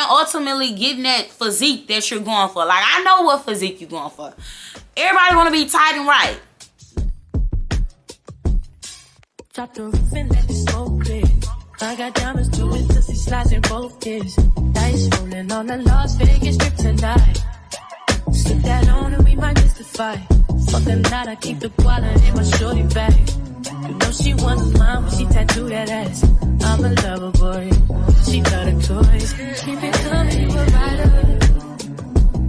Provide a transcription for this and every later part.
and ultimately getting that physique that you're going for. Like, I know what physique you're going for. Everybody want to be tight and right. Drop the roof and let the smoke clear. I got diamonds doing pussy slides and focus. Dice rolling on the Las Vegas strip tonight. Slip that on and we might miss the fight. Fuck a night, I keep the wallet in my shorty bag. You know she wants mine when she tattoo that ass. I'm a lover boy, she got her toys. Keep it coming, you a rider.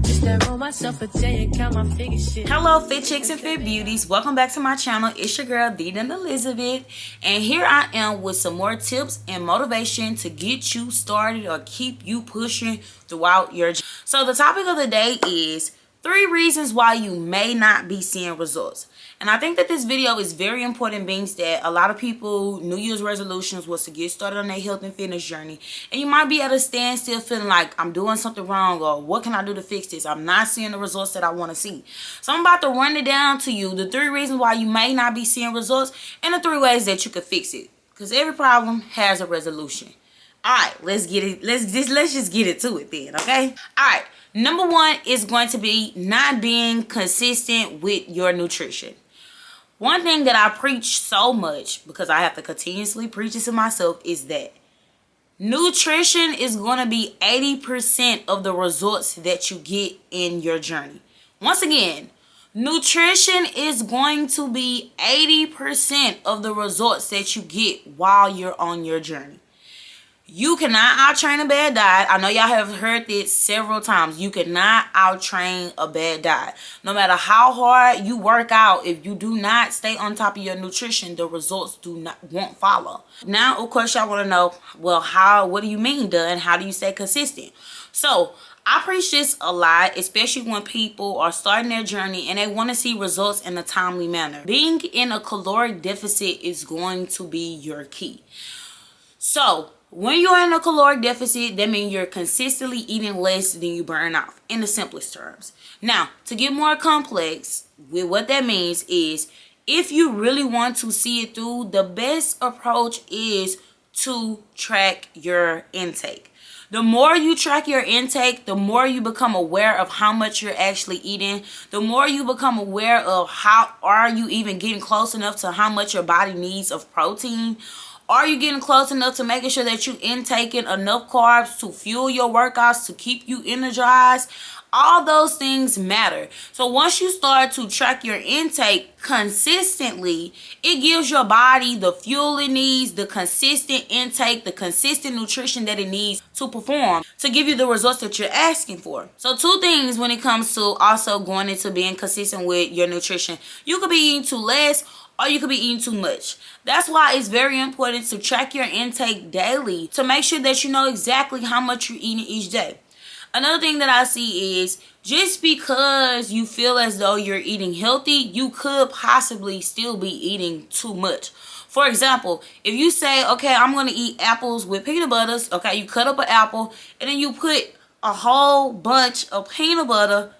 Just that roll myself a day and count my figure shit. Hello fit chicks and fit beauties, welcome back to my channel. It's your girl Dina Elizabeth, and here I am with some more tips and motivation to get you started or keep you pushing throughout your journey. So the topic of the day is 3 reasons why you may not be seeing results. And I think that this video is very important, being that a lot of people, New Year's resolutions was to get started on their health and fitness journey. And you might be at a standstill feeling like, I'm doing something wrong, or what can I do to fix this? I'm not seeing the results that I want to see. So I'm about to run it down to you, the 3 reasons why you may not be seeing results and the 3 ways that you could fix it. Because every problem has a resolution. Alright, let's get it. Let's just get it to it then, okay? Alright, number 1 is going to be not being consistent with your nutrition. One thing that I preach so much, because I have to continuously preach it to myself, is that nutrition is going to be 80% of the results that you get in your journey. Once again, nutrition is going to be 80% of the results that you get while you're on your journey. You cannot out-train a bad diet. I know y'all have heard this several times. You cannot out-train a bad diet. No matter how hard you work out, if you do not stay on top of your nutrition, the results won't follow. Now, of course, y'all want to know, well, what do you mean, and how do you stay consistent? So, I preach this a lot, especially when people are starting their journey and they want to see results in a timely manner. Being in a caloric deficit is going to be your key. So, when you're in a caloric deficit, that means you're consistently eating less than you burn off, in the simplest terms. Now, to get more complex, with what that means is, if you really want to see it through, the best approach is to track your intake. The more you track your intake, the more you become aware of how much you're actually eating. The more you become aware of how are you even getting close enough to how much your body needs of protein. Are you getting close enough to making sure that you intaking enough carbs to fuel your workouts, to keep you energized? All those things matter. So once you start to track your intake consistently, it gives your body the fuel it needs, the consistent intake, the consistent nutrition that it needs to perform, to give you the results that you're asking for. So 2 things when it comes to also going into being consistent with your nutrition. You could be eating too less, or you could be eating too much. That's why it's very important to track your intake daily to make sure that you know exactly how much you're eating each day. Another thing that I see is, just because you feel as though you're eating healthy, you could possibly still be eating too much. For example, if you say, okay, I'm going to eat apples with peanut butters, okay, you cut up an apple and then you put a whole bunch of peanut butter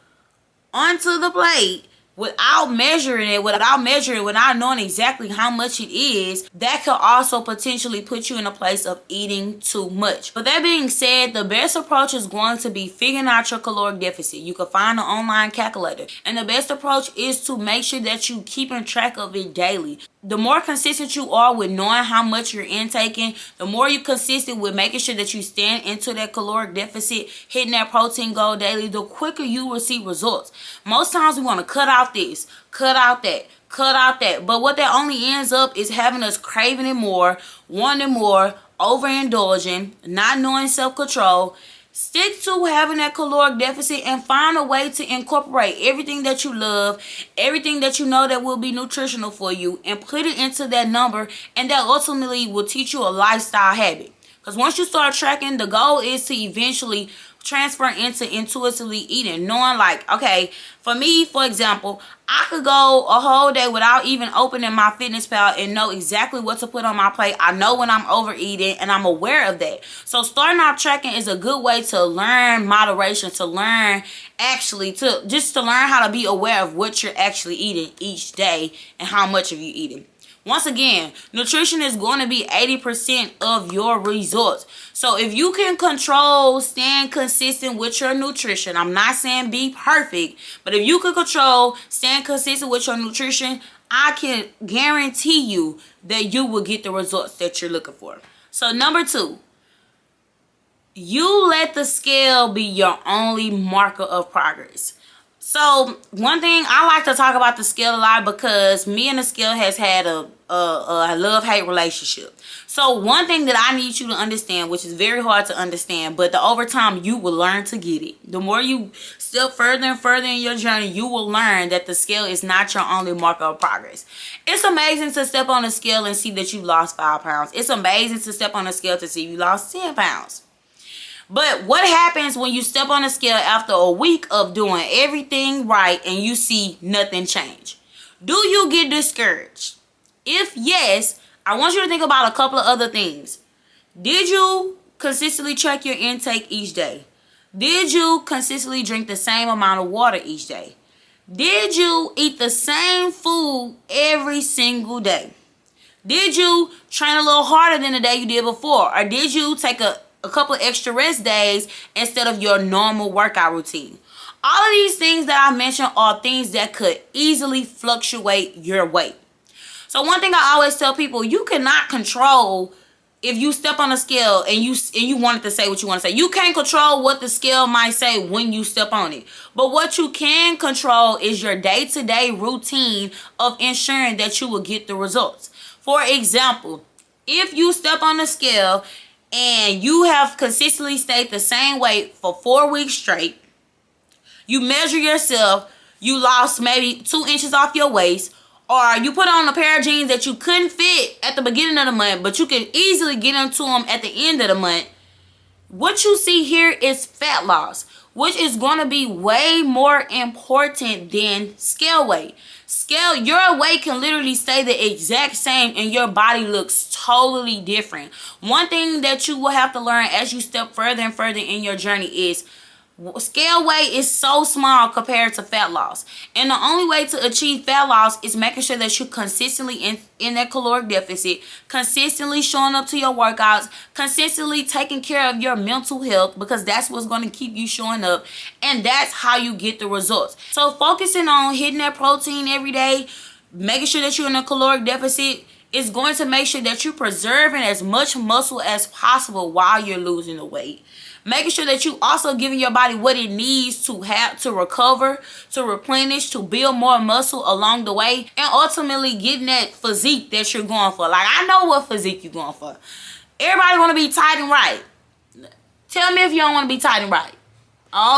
onto the plate, without measuring it, without knowing exactly how much it is, that could also potentially put you in a place of eating too much. But that being said, the best approach is going to be figuring out your caloric deficit. You can find an online calculator. And the best approach is to make sure that you keeping track of it daily. The more consistent you are with knowing how much you're intaking, the more you're consistent with making sure that you stand into that caloric deficit, hitting that protein goal daily, the quicker you will see results. Most times we want to cut out this, cut out that, cut out that. But what that only ends up is having us craving it more, wanting more, overindulging, not knowing self-control. Stick to having that caloric deficit and find a way to incorporate everything that you love, everything that you know that will be nutritional for you, and put it into that number, and that ultimately will teach you a lifestyle habit. Because once you start tracking, the goal is to eventually transfer into intuitively eating, knowing like, okay, for me, for example, I could go a whole day without even opening my FitnessPal and know exactly what to put on my plate. I know when I'm overeating, and I'm aware of that. So starting out tracking is a good way to learn moderation, to learn to learn how to be aware of what you're actually eating each day and how much of you eating. Once again, nutrition is going to be 80% of your results. So if you can control staying consistent with your nutrition, I'm not saying be perfect, but if you can control staying consistent with your nutrition, I can guarantee you that you will get the results that you're looking for. So number 2, you let the scale be your only marker of progress. So one thing, I like to talk about the scale a lot because me and the scale has had a love-hate relationship. So one thing that I need you to understand, which is very hard to understand, but over time you will learn to get it. The more you step further and further in your journey, you will learn that the scale is not your only marker of progress. It's amazing to step on the scale and see that you lost 5 pounds. It's amazing to step on the scale to see you lost 10 pounds. But what happens when you step on a scale after a week of doing everything right and you see nothing change? Do you get discouraged? If yes, I want you to think about a couple of other things. Did you consistently track your intake each day? Did you consistently drink the same amount of water each day? Did you eat the same food every single day? Did you train a little harder than the day you did before? Or did you take a couple of extra rest days instead of your normal workout routine? All of these things that I mentioned are things that could easily fluctuate your weight. So one thing I always tell people, you cannot control if you step on a scale and you want it to say what you want to say. You can't control what the scale might say when you step on it. But what you can control is your day-to-day routine of ensuring that you will get the results. For example, if you step on the scale and you have consistently stayed the same weight for 4 weeks straight, you measure yourself, you lost maybe 2 inches off your waist, or you put on a pair of jeans that you couldn't fit at the beginning of the month, but you can easily get into them at the end of the month, what you see here is fat loss, which is going to be way more important than scale weight. Your weight can literally stay the exact same and your body looks totally different. One thing that you will have to learn as you step further and further in your journey is scale weight is so small compared to fat loss. And the only way to achieve fat loss is making sure that you're consistently in that caloric deficit, consistently showing up to your workouts, consistently taking care of your mental health, because that's what's going to keep you showing up. And that's how you get the results. So focusing on hitting that protein every day, making sure that you're in a caloric deficit, is going to make sure that you're preserving as much muscle as possible while you're losing the weight. Making sure that you also giving your body what it needs to have to recover, to replenish, to build more muscle along the way, and ultimately getting that physique that you're going for. Like, I know what physique you're going for. Everybody want to be tight and right. Tell me if you don't want to be tight and right.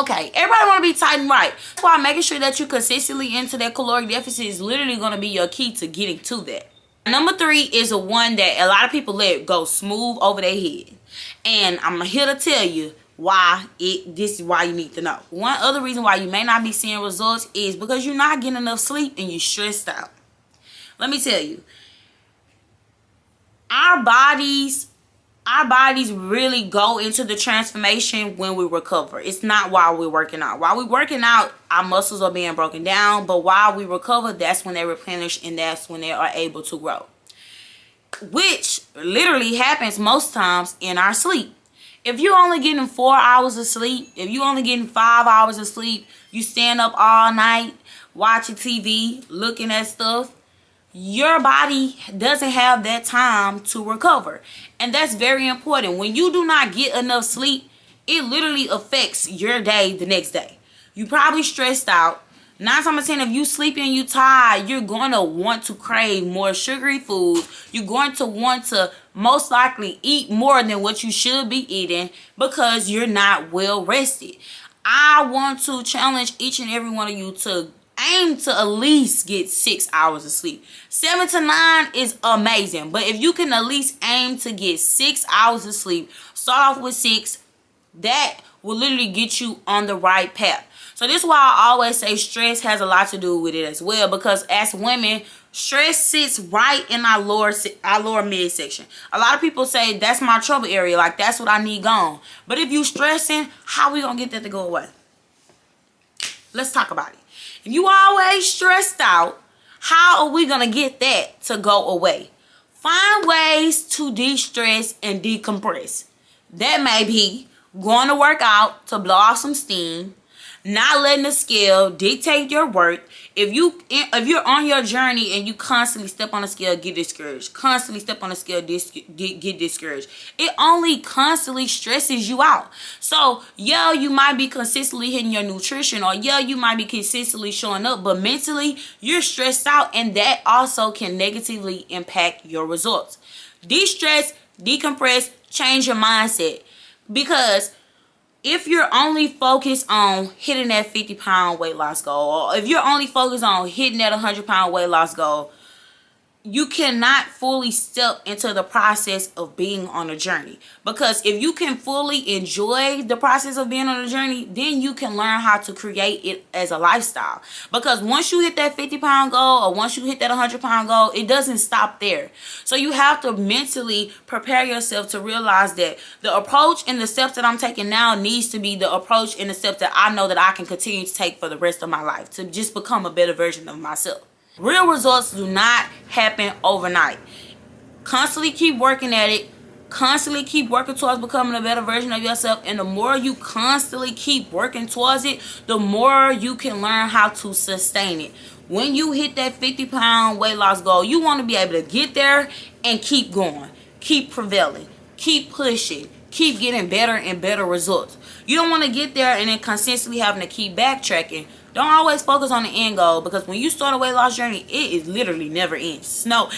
Okay, everybody want to be tight and right. That's why making sure that you consistently into that caloric deficit is literally going to be your key to getting to that. Number 3 is a one that a lot of people let go smooth over their head. And I'm here to tell you why this is why you need to know. One other reason why you may not be seeing results is because you're not getting enough sleep and you're stressed out. Let me tell you, our bodies really go into the transformation when we recover. It's not while we're working out. While we're working out, our muscles are being broken down. But while we recover, that's when they replenish and that's when they are able to grow. Which literally happens most times in our sleep. If you're only getting 4 hours of sleep, if you're only getting 5 hours of sleep, you stand up all night watching TV, looking at stuff, your body doesn't have that time to recover. And that's very important. When you do not get enough sleep, it literally affects your day the next day. You probably stressed out. 9 times out of 10, if you sleepy and you tired, you're going to want to crave more sugary food. You're going to want to most likely eat more than what you should be eating because you're not well rested. I want to challenge each and every one of you to aim to at least get 6 hours of sleep. 7 to 9 is amazing, but if you can at least aim to get 6 hours of sleep, start off with 6, that will literally get you on the right path. So this is why I always say stress has a lot to do with it as well, because as women, stress sits right in our lower midsection. A lot of people say that's my trouble area, like that's what I need gone. But if you stressing, how we gonna get that to go away? Let's talk about it. If you always stressed out, how are we gonna get that to go away? Find ways to de-stress and decompress. That may be going to work out to blow off some steam, not letting the scale dictate your work. If you're on your journey and you constantly step on the scale, get discouraged. Constantly step on the scale, get discouraged. It only constantly stresses you out. So, yeah, you might be consistently hitting your nutrition, or yeah, you might be consistently showing up, but mentally you're stressed out, and that also can negatively impact your results. De-stress, decompress, change your mindset. Because if you're only focused on hitting that 50-pound weight loss goal, or if you're only focused on hitting that 100-pound weight loss goal, you cannot fully step into the process of being on a journey. Because if you can fully enjoy the process of being on a journey, then you can learn how to create it as a lifestyle. Because once you hit that 50-pound goal, or once you hit that 100-pound goal, it doesn't stop there. So you have to mentally prepare yourself to realize that the approach and the steps that I'm taking now needs to be the approach and the steps that I know that I can continue to take for the rest of my life, to just become a better version of myself. Real results do not happen overnight. Constantly keep working at it. Constantly keep working towards becoming a better version of yourself. And the more you constantly keep working towards it, the more you can learn how to sustain it. When you hit that 50-pound weight loss goal, you want to be able to get there and keep going. Keep prevailing. Keep pushing. Keep getting better and better results. You don't want to get there and then consistently having to keep backtracking. Don't always focus on the end goal, because when you start a weight loss journey, it is literally never ends. No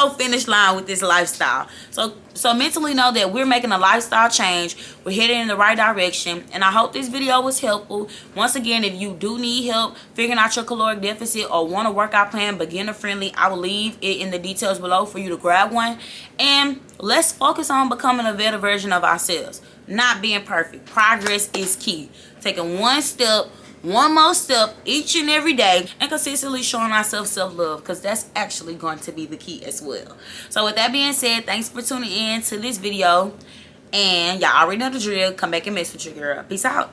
finish line with this lifestyle. So mentally know that we're making a lifestyle change. We're heading in the right direction. And I hope this video was helpful. Once again, if you do need help figuring out your caloric deficit or want a workout plan, beginner friendly, I will leave it in the details below for you to grab one. And let's focus on becoming a better version of ourselves. Not being perfect. Progress is key. Taking one more step each and every day, and consistently showing ourselves self-love, because that's actually going to be the key as well. So with that being said, thanks for tuning in to this video, and y'all already know the drill. Come back and mess with your girl. Peace out.